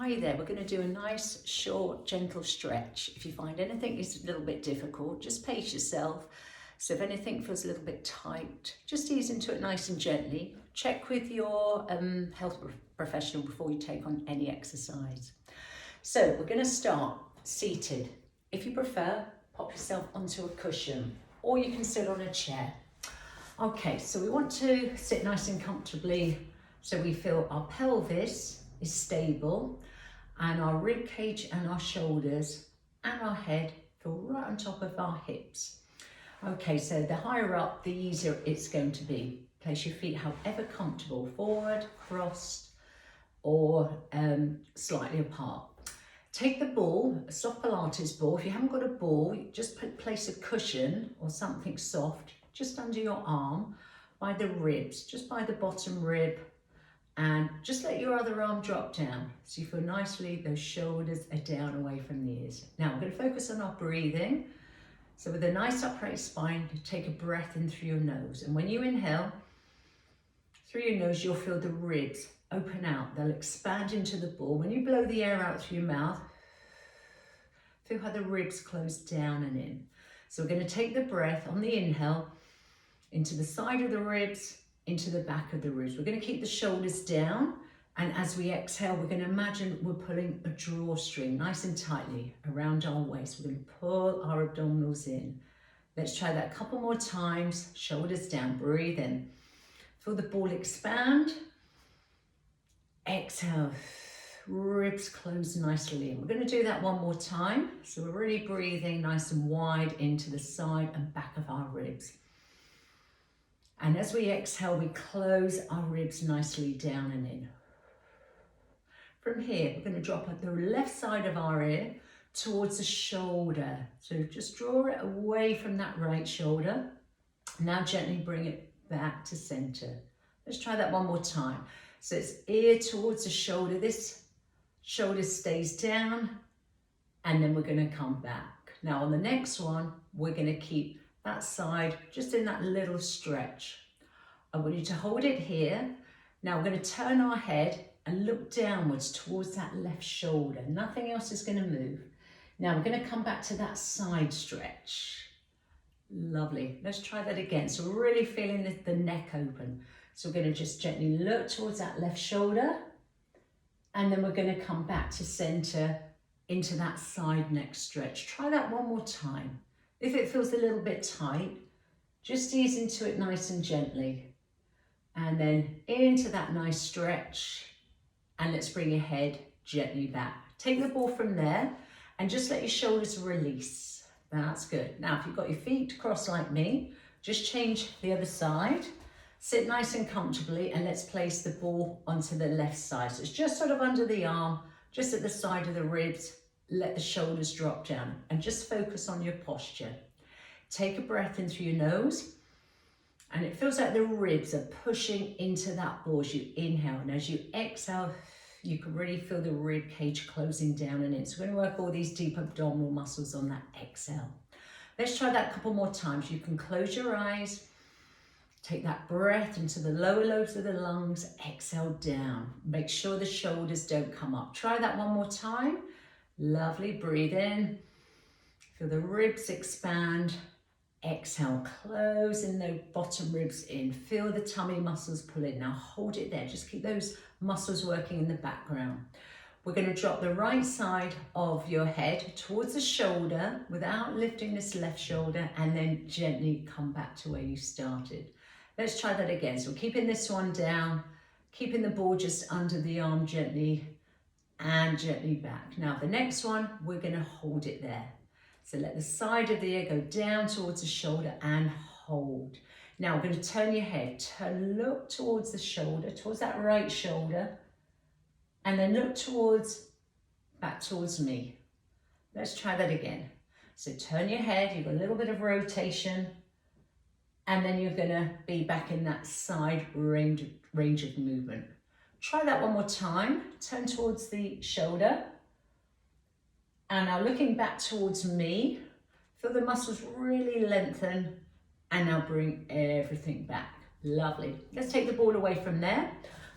Hi there, we're going to do a nice, short, gentle stretch. If you find anything is a little bit difficult, just pace yourself. So if anything feels a little bit tight, just ease into it nice and gently. Check with your health professional before you take on any exercise. So we're going to start seated. If you prefer, pop yourself onto a cushion or you can sit on a chair. Okay, so we want to sit nice and comfortably so we feel our pelvis is stable and our rib cage and our shoulders and our head feel right on top of our hips. Okay, so the higher up, the easier it's going to be. Place your feet however comfortable, forward, crossed, or slightly apart. Take the ball, a soft Pilates ball. If you haven't got a ball, just place a cushion or something soft just under your arm by the ribs, just by the bottom rib, and just let your other arm drop down. So you feel nicely, those shoulders are down away from the ears. Now we're going to focus on our breathing. So with a nice upright spine, take a breath in through your nose. And when you inhale, through your nose, you'll feel the ribs open out. They'll expand into the ball. When you blow the air out through your mouth, feel how the ribs close down and in. So we're going to take the breath on the inhale into the side of the ribs, into the back of the ribs. We're going to keep the shoulders down, and as we exhale, we're going to imagine we're pulling a drawstring nice and tightly around our waist. We're going to pull our abdominals in. Let's try that a couple more times. Shoulders down, breathe in. Feel the ball expand. Exhale, ribs close nicely in. We're going to do that one more time. So we're really breathing nice and wide into the side and back of our ribs. And as we exhale, we close our ribs nicely down and in. From here, we're going to drop at the left side of our ear towards the shoulder. So just draw it away from that right shoulder. Now gently bring it back to center. Let's try that one more time. So it's ear towards the shoulder. This shoulder stays down, and then we're going to come back. Now on the next one, we're going to keep that side just in that little stretch. I want you to hold it here. Now we're going to turn our head and look downwards towards that left shoulder. Nothing else is going to move. Now we're going to come back to that side stretch. Lovely. Let's try that again. So we're really feeling the neck open. So we're going to just gently look towards that left shoulder, and then we're going to come back to center into that side neck stretch. Try that one more time. If it feels a little bit tight, just ease into it nice and gently. And then into that nice stretch. And let's bring your head gently back. Take the ball from there and just let your shoulders release. That's good. Now, if you've got your feet crossed like me, just change the other side. Sit nice and comfortably, and let's place the ball onto the left side. So it's just sort of under the arm, just at the side of the ribs. Let the shoulders drop down and just focus on your posture. Take a breath in through your nose, and it feels like the ribs are pushing into that ball as you inhale, and as you exhale, you can really feel the rib cage closing down and in. So we're going to work all these deep abdominal muscles on that exhale. Let's try that a couple more times. You can close your eyes, take that breath into the lower lobes of the lungs, exhale down. Make sure the shoulders don't come up. Try that one more time. Lovely, breathe in, feel the ribs expand, exhale, closing the bottom ribs in, feel the tummy muscles pull in. Now hold it there, just keep those muscles working in the background. We're going to drop the right side of your head towards the shoulder without lifting this left shoulder, and then gently come back to where you started. Let's try that again. So we're keeping this one down, keeping the ball just under the arm gently, and gently back. Now the next one, we're going to hold it there. So let the side of the ear go down towards the shoulder and hold. Now we're going to turn your head, look towards the shoulder, towards that right shoulder, and then look back towards me. Let's try that again. So turn your head, you've got a little bit of rotation, and then you're going to be back in that side range of movement. Try that one more time. Turn towards the shoulder. And now looking back towards me, feel the muscles really lengthen, and now bring everything back. Lovely. Let's take the ball away from there.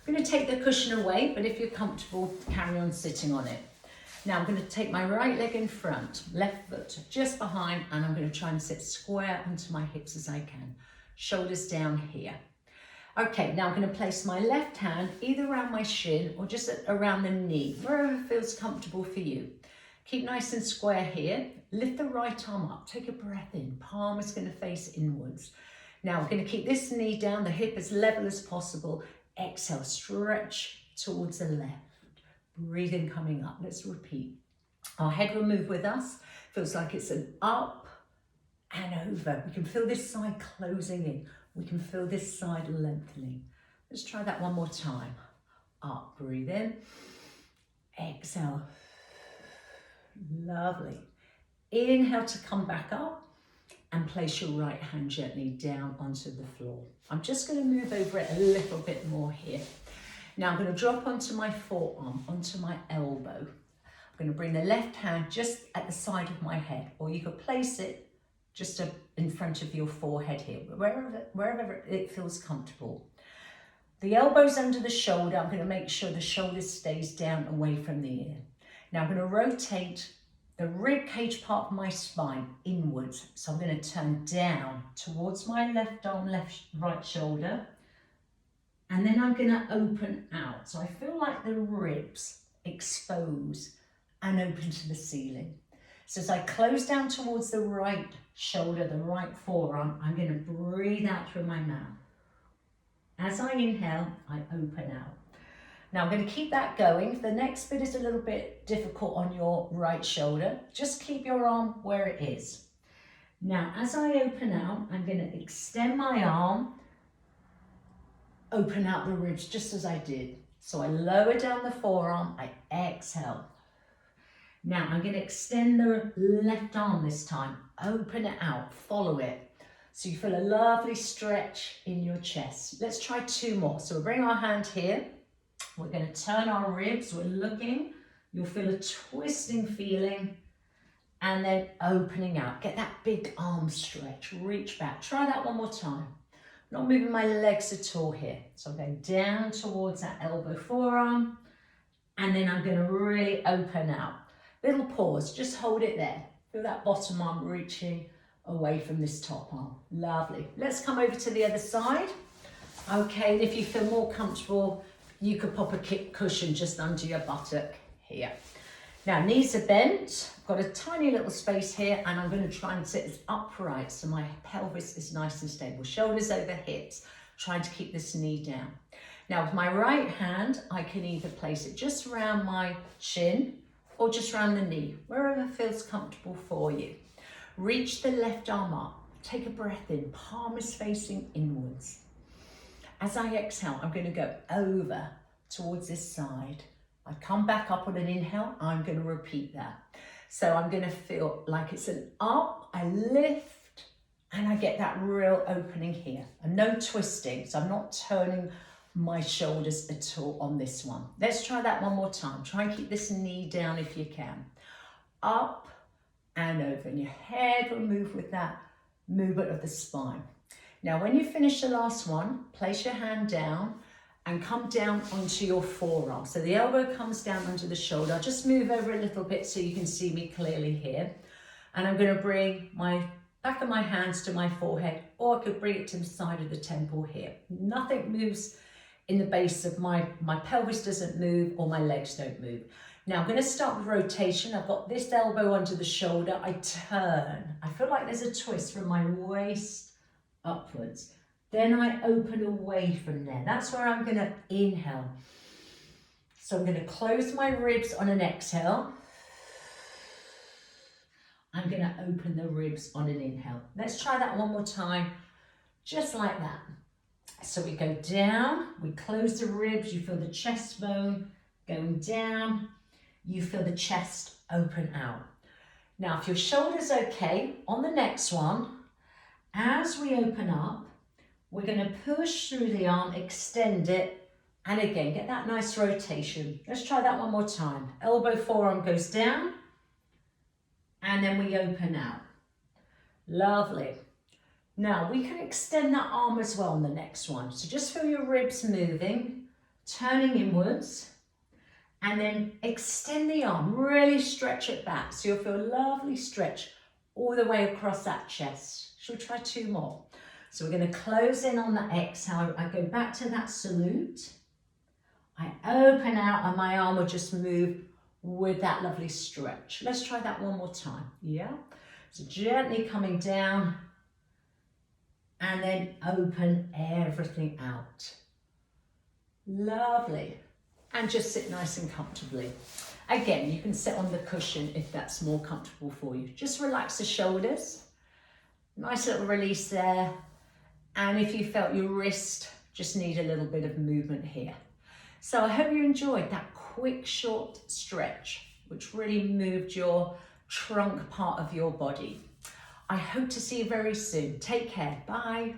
I'm going to take the cushion away, but if you're comfortable, carry on sitting on it. Now I'm going to take my right leg in front, left foot just behind, and I'm going to try and sit square onto my hips as I can. Shoulders down here. Okay, now I'm going to place my left hand either around my shin or just around the knee, wherever feels comfortable for you. Keep nice and square here. Lift the right arm up, take a breath in. Palm is going to face inwards. Now we're going to keep this knee down, the hip as level as possible. Exhale, stretch towards the left. Breathing coming up. Let's repeat. Our head will move with us. Feels like it's an up and over. We can feel this side closing in. We can feel this side lengthening. Let's try that one more time. Up, breathe in. Exhale. Lovely. Inhale to come back up and place your right hand gently down onto the floor. I'm just going to move over it a little bit more here. Now I'm going to drop onto my forearm, onto my elbow. I'm going to bring the left hand just at the side of my head, or you could place it just in front of your forehead here, wherever it feels comfortable. The elbow's under the shoulder. I'm going to make sure the shoulder stays down away from the ear. Now I'm going to rotate the rib cage part of my spine inwards. So I'm going to turn down towards my left arm, right shoulder. And then I'm going to open out. So I feel like the ribs expose and open to the ceiling. So as I close down towards the right shoulder, the right forearm, I'm going to breathe out through my mouth. As I inhale, I open out. Now I'm going to keep that going. If the next bit is a little bit difficult on your right shoulder, just keep your arm where it is. Now as I open out, I'm going to extend my arm, open out the ribs just as I did. So I lower down the forearm, I exhale. Now I'm going to extend the left arm this time, open it out, follow it. So you feel a lovely stretch in your chest. Let's try two more. So we'll bring our hand here. We're going to turn our ribs, we're looking, you'll feel a twisting feeling, and then opening out. Get that big arm stretch, reach back. Try that one more time. Not moving my legs at all here. So I'm going down towards that elbow forearm, and then I'm going to really open out. Little pause, just hold it there. Feel that bottom arm reaching away from this top arm. Lovely. Let's come over to the other side. Okay, if you feel more comfortable, you could pop a cushion just under your buttock here. Now, knees are bent. I've got a tiny little space here, and I'm going to try and sit as upright so my pelvis is nice and stable. Shoulders over hips, trying to keep this knee down. Now, with my right hand, I can either place it just around my shin or just around the knee, wherever feels comfortable for you. Reach the left arm up. Take a breath in. Palm is facing inwards. As I exhale, I'm going to go over towards this side. I come back up on an inhale, I'm going to repeat that. So I'm going to feel like it's an up, I lift, and I get that real opening here. And no twisting, so I'm not turning my shoulders at all on this one. Let's try that one more time. Try and keep this knee down if you can. Up and over, and your head will move with that movement of the spine. Now, when you finish the last one, place your hand down and come down onto your forearm. So the elbow comes down under the shoulder. I'll just move over a little bit so you can see me clearly here. And I'm going to bring my back of my hands to my forehead, or I could bring it to the side of the temple here. Nothing moves in the base of my pelvis doesn't move, or my legs don't move. Now I'm going to start with rotation. I've got this elbow under the shoulder. I turn. I feel like there's a twist from my waist upwards. Then I open away from there. That's where I'm going to inhale. So I'm going to close my ribs on an exhale. I'm going to open the ribs on an inhale. Let's try that one more time, just like that. So we go down, we close the ribs, you feel the chest bone going down, you feel the chest open out. Now, if your shoulder's okay, on the next one, as we open up, we're going to push through the arm, extend it, and again, get that nice rotation. Let's try that one more time. Elbow, forearm goes down, and then we open out. Lovely. Now, we can extend that arm as well on the next one. So just feel your ribs moving. turning inwards, and then extend the arm, really stretch it back. So you'll feel a lovely stretch all the way across that chest. Should we try 2 more? So we're going to close in on the exhale. I go back to that salute. I open out and my arm will just move with that lovely stretch. Let's try that one more time. Yeah. So gently coming down and then open everything out. Lovely. And just sit nice and comfortably. Again, you can sit on the cushion if that's more comfortable for you. Just relax the shoulders. Nice little release there. And if you felt your wrist, just need a little bit of movement here. So I hope you enjoyed that quick, short stretch, which really moved your trunk part of your body. I hope to see you very soon. Take care. Bye.